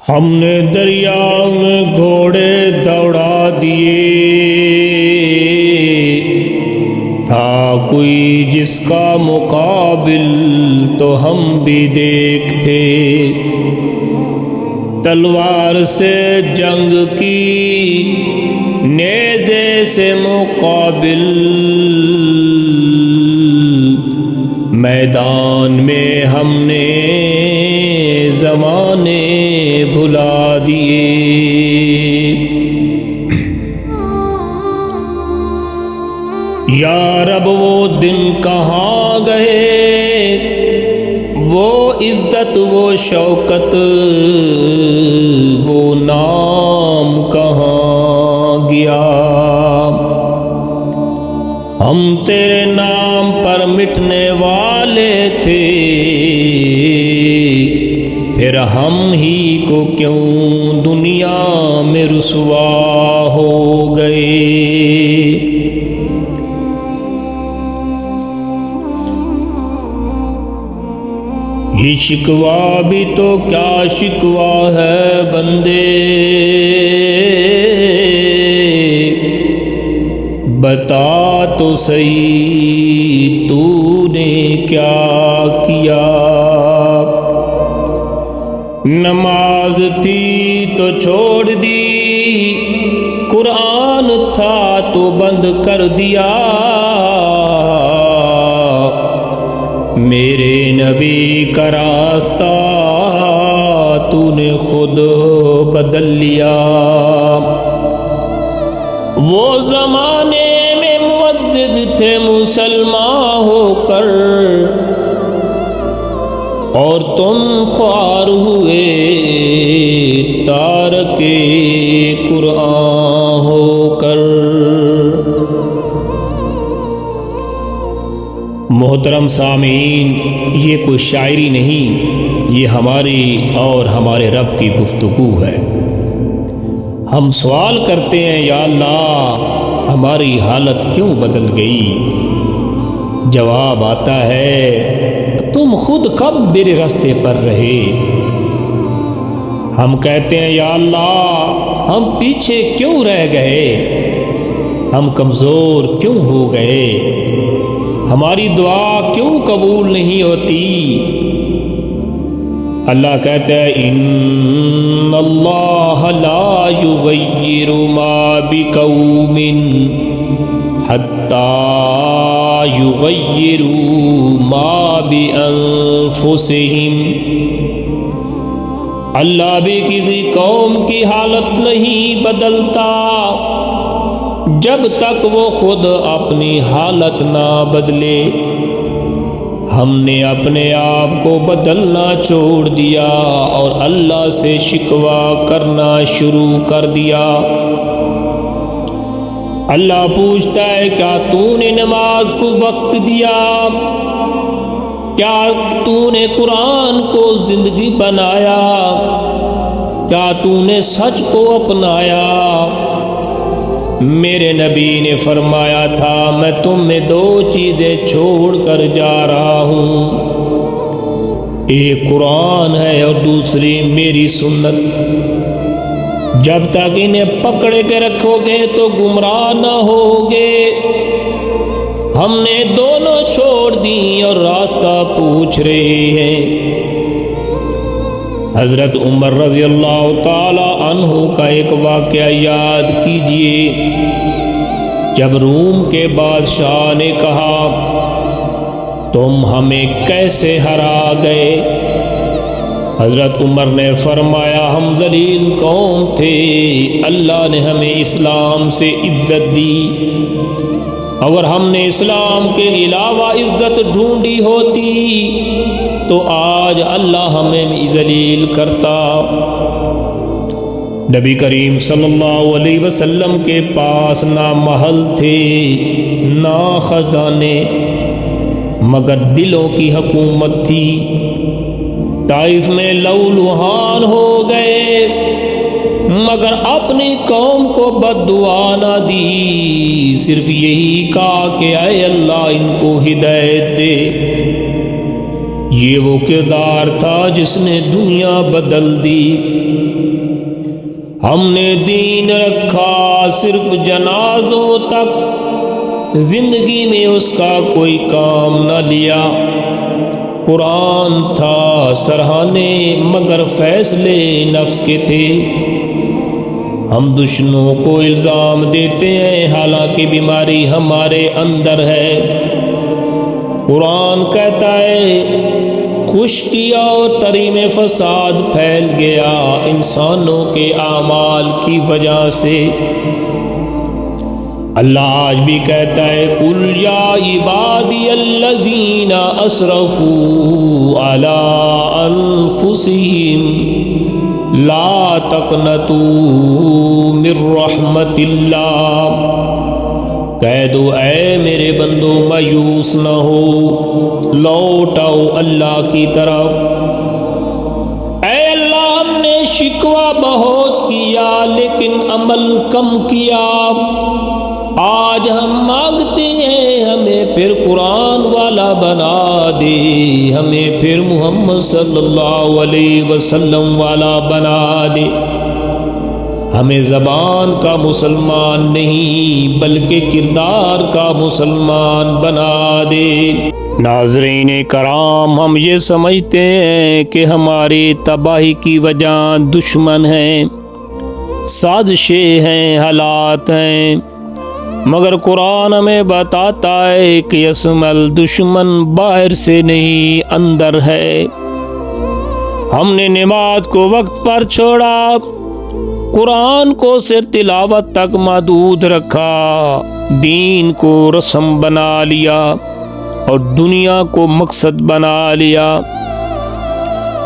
ہم نے دریا میں گھوڑے دوڑا دیے، تھا کوئی جس کا مقابل تو ہم بھی دیکھتے، تلوار سے جنگ کی نیزے سے مقابل، میدان میں ہم نے زمانے بھلا دیے۔ یا رب وہ دن کہاں گئے، وہ عزت وہ شوکت وہ نام کہاں گیا؟ ہم تیرے نام پر مٹنے والے تھے، پھر ہم ہی کو کیوں دنیا میں رسوا ہو گئے؟ یہ شکوہ بھی تو کیا شکوہ ہے بندے، بتا تو صحیح تو نے کیا کیا؟ نماز تھی تو چھوڑ دی، قرآن تھا تو بند کر دیا، میرے نبی کا راستہ تو نے خود بدل لیا۔ وہ زمانے میں معزز تھے مسلمان ہو کر، اور تم خوار ہوئے تارک قرآن ہو کر۔ محترم سامعین، یہ کوئی شاعری نہیں، یہ ہماری اور ہمارے رب کی گفتگو ہے۔ ہم سوال کرتے ہیں، یا اللہ ہماری حالت کیوں بدل گئی؟ جواب آتا ہے، تم خود کب میرے راستے پر رہے؟ ہم کہتے ہیں، یا اللہ ہم پیچھے کیوں رہ گئے؟ ہم کمزور کیوں ہو گئے؟ ہماری دعا کیوں قبول نہیں ہوتی؟ اللہ کہتا ہے، ان اللہ لا یغیر ما بقوم حتی یغیروا ما بانفسہم۔ اللہ بھی کسی قوم کی حالت نہیں بدلتا جب تک وہ خود اپنی حالت نہ بدلے۔ ہم نے اپنے آپ کو بدلنا چھوڑ دیا اور اللہ سے شکوہ کرنا شروع کر دیا۔ اللہ پوچھتا ہے، کیا تو نے نماز کو وقت دیا؟ کیا تو نے قرآن کو زندگی بنایا؟ کیا تو نے سچ کو اپنایا؟ میرے نبی نے فرمایا تھا، میں تم میں دو چیزیں چھوڑ کر جا رہا ہوں، ایک قرآن ہے اور دوسری میری سنت، جب تک انہیں پکڑ کے رکھو گے تو گمراہ نہ ہوگے۔ ہم نے دونوں چھوڑ دی اور راستہ پوچھ رہے ہیں۔ حضرت عمر رضی اللہ تعالی عنہ کا ایک واقعہ یاد کیجئے، جب روم کے بادشاہ نے کہا، تم ہمیں کیسے ہرا گئے؟ حضرت عمر نے فرمایا، ہم ذلیل قوم تھے، اللہ نے ہمیں اسلام سے عزت دی، اگر ہم نے اسلام کے علاوہ عزت ڈھونڈی ہوتی تو آج اللہ ہمیں بھی ذلیل کرتا۔ نبی کریم صلی اللہ علیہ وسلم کے پاس نہ محل تھے نہ خزانے، مگر دلوں کی حکومت تھی۔ طائف میں لہولہان ہو گئے، مگر اپنی قوم کو بد دعا نہ دی، صرف یہی کہا کہ اے اللہ ان کو ہدایت دے۔ یہ وہ کردار تھا جس نے دنیا بدل دی۔ ہم نے دین رکھا صرف جنازوں تک، زندگی میں اس کا کوئی کام نہ لیا۔ قرآن تھا سرہانے مگر فیصلے نفس کے تھے۔ ہم دشمنوں کو الزام دیتے ہیں حالانکہ بیماری ہمارے اندر ہے۔ قرآن کہتا ہے خشکی اور تری میں فساد پھیل گیا انسانوں کے اعمال کی وجہ سے۔ اللہ آج بھی کہتا ہے قل یا عبادی الذین اسرفوا علی انفسہم لا تقنطوا من رحمت اللہ، کہہ دو اے میرے بندو مایوس نہ ہو، لوٹ آؤ اللہ کی طرف۔ اے اللہ ہم نے شکوہ بہت کیا لیکن عمل کم کیا، آج ہم مانگتے ہیں ہمیں پھر قرآن والا بنا دے، ہمیں پھر محمد صلی اللہ علیہ وسلم والا بنا دے، ہمیں زبان کا مسلمان نہیں بلکہ کردار کا مسلمان بنا دے۔ ناظرین کرام، ہم یہ سمجھتے ہیں کہ ہماری تباہی کی وجہ دشمن ہیں، سازشیں ہیں، حالات ہیں، مگر قرآن ہمیں بتاتا ہے کہ اصل دشمن باہر سے نہیں اندر ہے۔ ہم نے نماز کو وقت پر چھوڑا، قرآن کو صرف تلاوت تک محدود رکھا، دین کو رسم بنا لیا اور دنیا کو مقصد بنا لیا،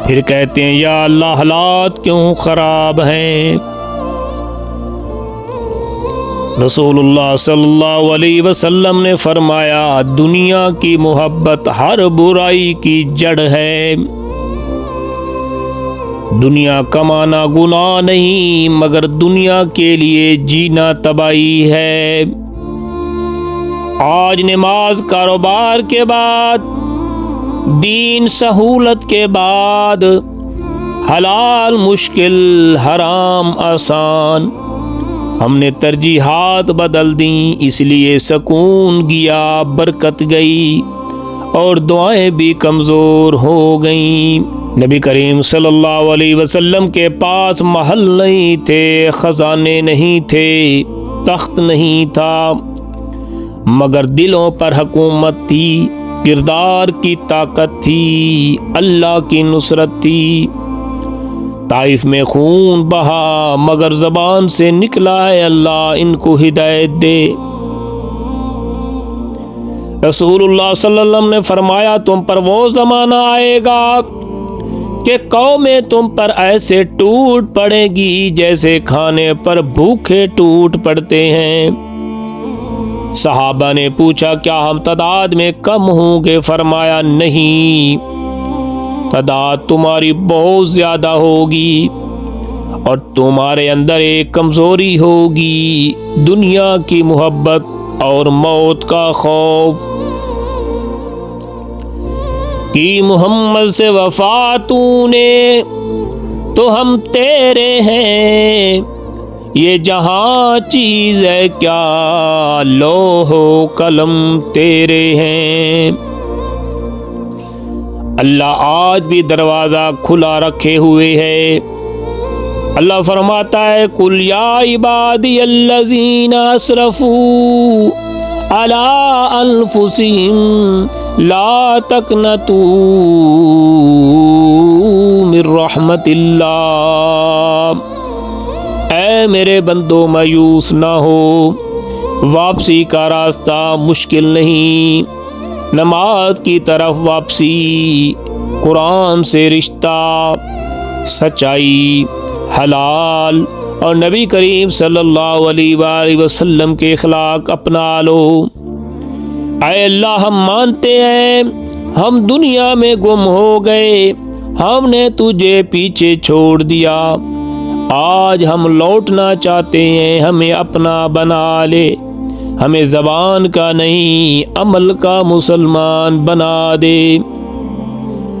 پھر کہتے ہیں یا اللہ حالات کیوں خراب ہیں۔ رسول اللہ صلی اللہ علیہ وسلم نے فرمایا دنیا کی محبت ہر برائی کی جڑ ہے۔ دنیا کمانا گناہ نہیں مگر دنیا کے لیے جینا تباہی ہے۔ آج نماز کاروبار کے بعد، دین سہولت کے بعد، حلال مشکل، حرام آسان، ہم نے ترجیحات بدل دیں، اس لیے سکون گیا، برکت گئی اور دعائیں بھی کمزور ہو گئیں۔ نبی کریم صلی اللہ علیہ وسلم کے پاس محل نہیں تھے، خزانے نہیں تھے، تخت نہیں تھا، مگر دلوں پر حکومت تھی، کردار کی طاقت تھی، اللہ کی نصرت تھی۔ طائف میں خون بہا مگر زبان سے نکلا ہے اللہ ان کو ہدایت دے۔ رسول اللہ صلی اللہ علیہ وسلم نے فرمایا تم پر وہ زمانہ آئے گا کہ قومیں تم پر ایسے ٹوٹ پڑے گی جیسے کھانے پر بھوکے ٹوٹ پڑتے ہیں۔ صحابہ نے پوچھا کیا ہم تعداد میں کم ہوں گے؟ فرمایا نہیں، تعداد تمہاری بہت زیادہ ہوگی اور تمہارے اندر ایک کمزوری ہوگی، دنیا کی محبت اور موت کا خوف کی۔ محمد سے وفا تو نے تو ہم تیرے ہیں، یہ جہاں چیز ہے کیا لوح و قلم تیرے ہیں۔ اللہ آج بھی دروازہ کھلا رکھے ہوئے ہے۔ اللہ فرماتا ہے قل یا عبادی الذین اسرفوا علی انفسہم لا تقنطوا من رحمت اللہ، اے میرے بندو مایوس نہ ہو، واپسی کا راستہ مشکل نہیں، نماز کی طرف واپسی، قرآن سے رشتہ، سچائی، حلال اور نبی کریم صلی اللہ علیہ وآلہ وسلم کے اخلاق اپنا لو۔ اے اللہ ہم مانتے ہیں ہم دنیا میں گم ہو گئے، ہم نے تجھے پیچھے چھوڑ دیا، آج ہم لوٹنا چاہتے ہیں، ہمیں اپنا بنا لے، ہمیں زبان کا نہیں عمل کا مسلمان بنا دے۔